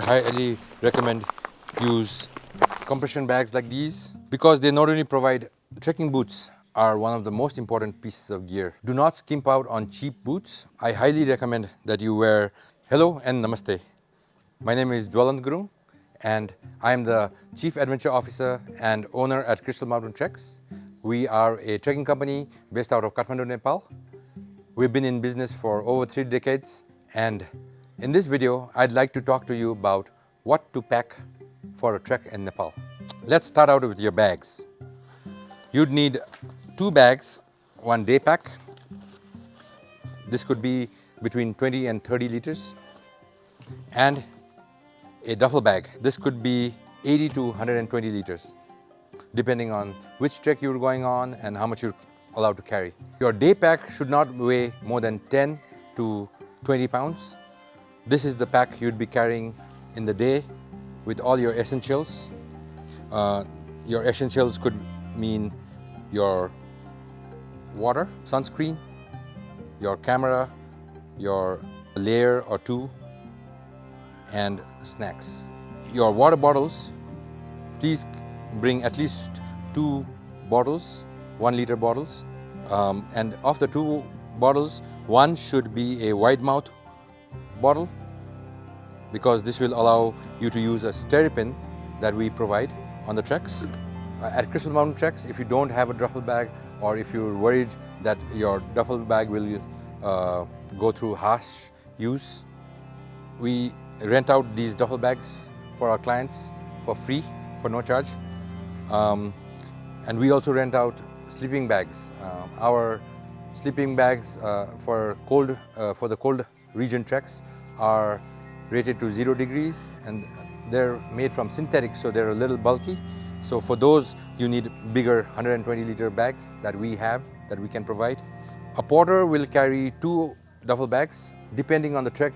highly recommend use compression bags like these because they not only provide trekking boots are one of the most important pieces of gear. Do not skimp out on cheap boots. I highly recommend that you wear. Hello and Namaste. My name is Jwalant Guru and I am the Chief Adventure Officer and owner at Crystal Mountain Treks. We are a trekking company based out of Kathmandu, Nepal. We've been in business for over 3 decades, and in this video, I'd like to talk to you about what to pack for a trek in Nepal. Let's start out with your bags. You'd need 2 bags, 1 day pack. This could be between 20 and 30 liters, and a duffel bag. This could be 80 to 120 liters, depending on which trek you're going on and how much you're allowed to carry. Your day pack should not weigh more than 10 to 20 pounds. This is the pack you'd be carrying in the day with all your essentials. Your essentials could mean your water, sunscreen, your camera, your layer or 2, and snacks. Your water bottles, please bring at least 2 bottles, 1 liter bottles, and of the 2 bottles, 1 should be a wide mouth bottle because this will allow you to use a styrofoam that we provide on the treks. At Crystal Mountain Treks, if you don't have a duffel bag or if you're worried that your duffel bag will go through harsh use, we rent out these duffel bags for our clients for free, for no charge. And we also rent out sleeping bags. Our sleeping bags for the cold region treks are rated to 0 degrees, and they're made from synthetic, so they're a little bulky. So for those, you need bigger 120 liter bags that we can provide. A porter will carry 2 duffel bags. Depending on the trek,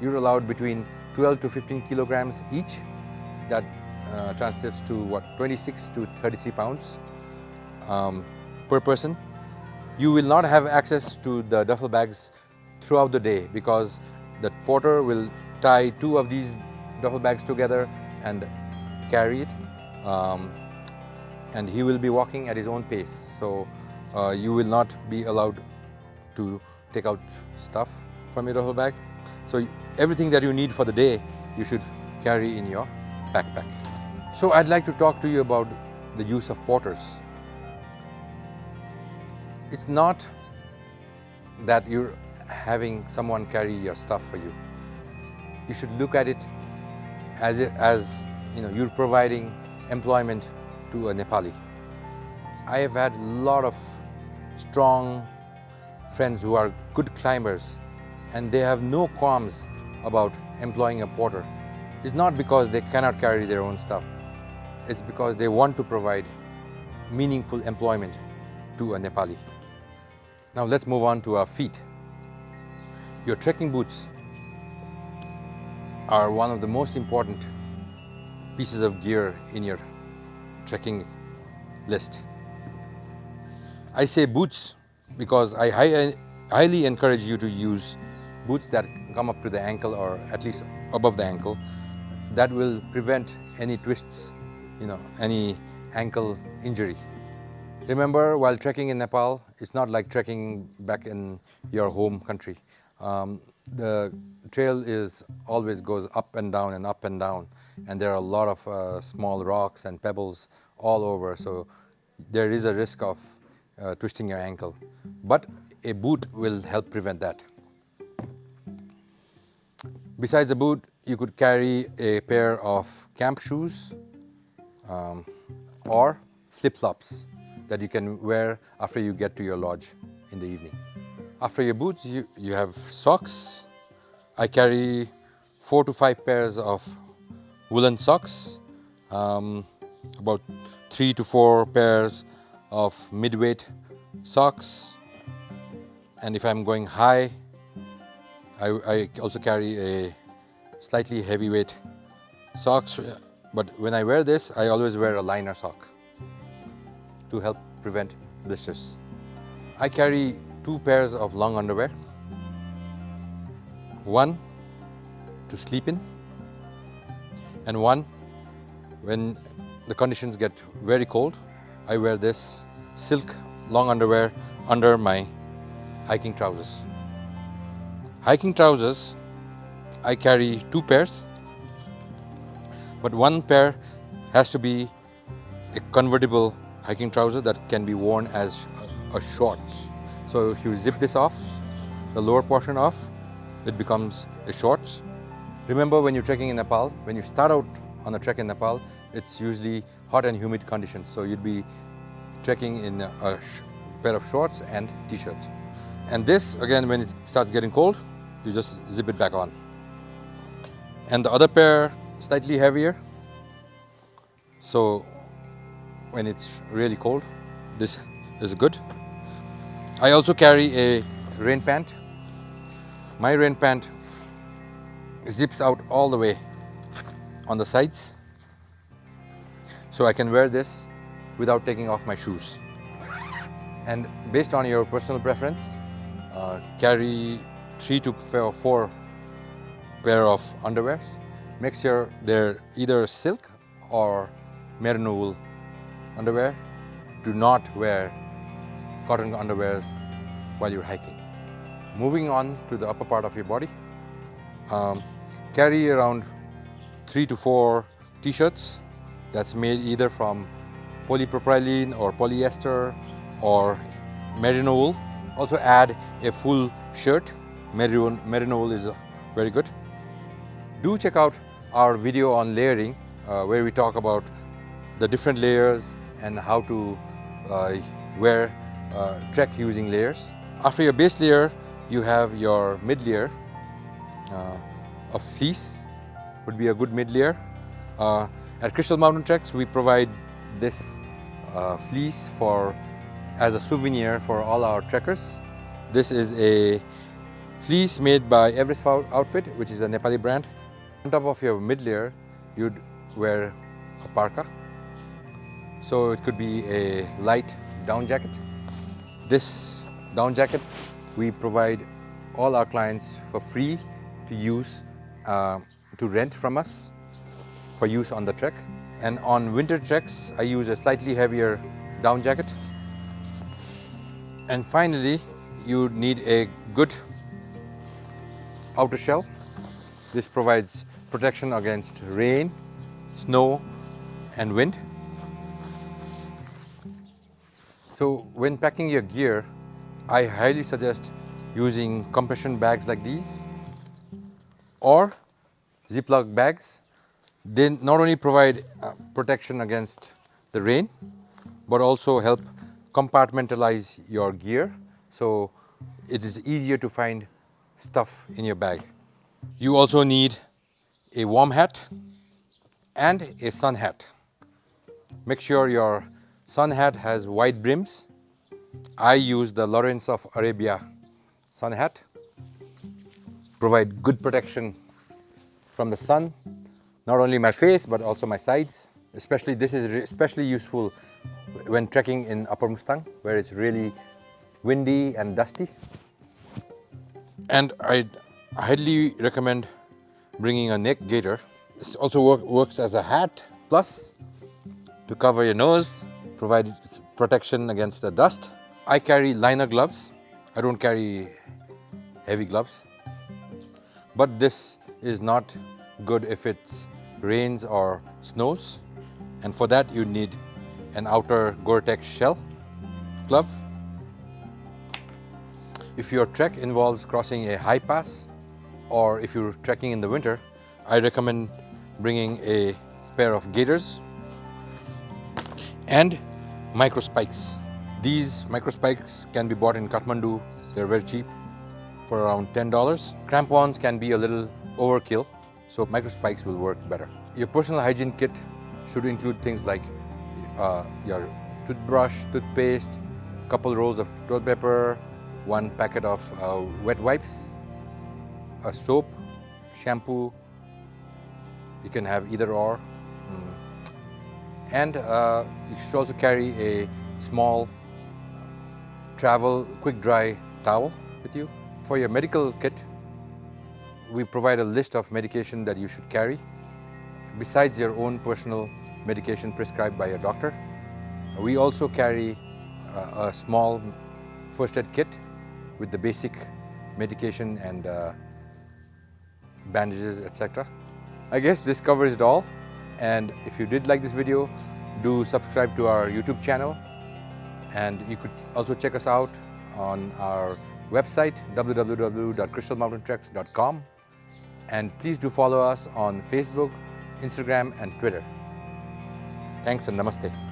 you're allowed between 12 to 15 kilograms each. That translates to 26 to 33 pounds per person. You will not have access to the duffel bags throughout the day because the porter will tie 2 of these duffel bags together and carry it, and he will be walking at his own pace, so you will not be allowed to take out stuff from your duffel bag. So everything that you need for the day you should carry in your backpack. So I'd like to talk to you about the use of porters. It's not that you're having someone carry your stuff for you. You should look at it as you're providing employment to a Nepali. I have had a lot of strong friends who are good climbers, and they have no qualms about employing a porter. It's not because they cannot carry their own stuff. It's because they want to provide meaningful employment to a Nepali. Now let's move on to our feet. Your trekking boots are one of the most important pieces of gear in your trekking list. I say boots because I highly encourage you to use boots that come up to the ankle or at least above the ankle. That will prevent any twists, any ankle injury. Remember, while trekking in Nepal, it's not like trekking back in your home country. The trail always goes up and down and up and down, and there are a lot of small rocks and pebbles all over, so there is a risk of twisting your ankle. But a boot will help prevent that. Besides a boot, you could carry a pair of camp shoes or flip-flops that you can wear after you get to your lodge in the evening. After your boots, you have socks. I carry 4 to 5 pairs of woolen socks, about 3 to 4 pairs of mid-weight socks, and if I'm going high, I also carry a slightly heavyweight socks, but when I wear this, I always wear a liner sock to help prevent blisters. I carry 2 pairs of long underwear, one to sleep in And one, when the conditions get very cold, I wear this silk long underwear under my hiking trousers. Hiking trousers, I carry 2 pairs, but one pair has to be a convertible hiking trouser that can be worn as a shorts. So if you zip this off, the lower portion off, it becomes a shorts. Remember, when you're trekking in Nepal, when you start out on a trek in Nepal, it's usually hot and humid conditions. So you'd be trekking in a pair of shorts and t-shirts. And this, again, when it starts getting cold, you just zip it back on. And the other pair, slightly heavier. So when it's really cold, this is good. I also carry a rain pant. My rain pant zips out all the way on the sides, so I can wear this without taking off my shoes. And based on your personal preference, carry 3 to 4 pair of underwears. Make sure they're either silk or merino wool underwear. Do not wear cotton underwears while you're hiking. Moving on to the upper part of your body, carry around 3 to 4 t-shirts that's made either from polypropylene or polyester or merino wool. Also add a full shirt. Merino wool is very good. Do check out our video on layering, where we talk about the different layers and how to trek using layers. After your base layer, you have your mid layer. A fleece would be a good mid layer. At Crystal Mountain Treks, we provide this fleece as a souvenir for all our trekkers. This is a fleece made by Everest Outfit, which is a Nepali brand. On top of your mid layer, you'd wear a parka. So it could be a light down jacket. This down jacket we provide all our clients for free to use, to rent from us for use on the trek. And on winter treks, I use a slightly heavier down jacket. And finally, you need a good outer shell. This provides protection against rain, snow, and wind. So when packing your gear, I highly suggest using compression bags like these or Ziploc bags. They not only provide protection against the rain, but also help compartmentalize your gear, so it is easier to find stuff in your bag. You also need a warm hat and a sun hat. Make sure your sun hat has wide brims. I use the Lawrence of Arabia sun hat. Provide good protection from the sun, not only my face but also my sides. This is especially useful when trekking in Upper Mustang, where it's really windy and dusty. And I highly recommend bringing a neck gaiter. This also works as a hat, plus to cover your nose, provide protection against the dust. I carry liner gloves. I don't carry heavy gloves, but this is not good if it rains or snows, and for that you need an outer Gore-Tex shell glove. If your trek involves crossing a high pass, or if you're trekking in the winter, I recommend bringing a pair of gaiters and micro spikes. These micro spikes can be bought in Kathmandu. They're very cheap, for around $10. Crampons can be a little overkill, so micro spikes will work better. Your personal hygiene kit should include things like your toothbrush, toothpaste, couple rolls of toilet paper, 1 packet of wet wipes, a soap, shampoo. You can have either or. And you should also carry a small travel quick dry towel with you. For your medical kit, we provide a list of medication that you should carry. besides your own personal medication prescribed by your doctor. We also carry a small first aid kit with the basic medication and bandages, etc. I guess this covers it all. And if you did like this video, do subscribe to our YouTube channel. And you could also check us out on our website, www.crystalmountaintreks.com. And please do follow us on Facebook, Instagram, and Twitter. Thanks and namaste.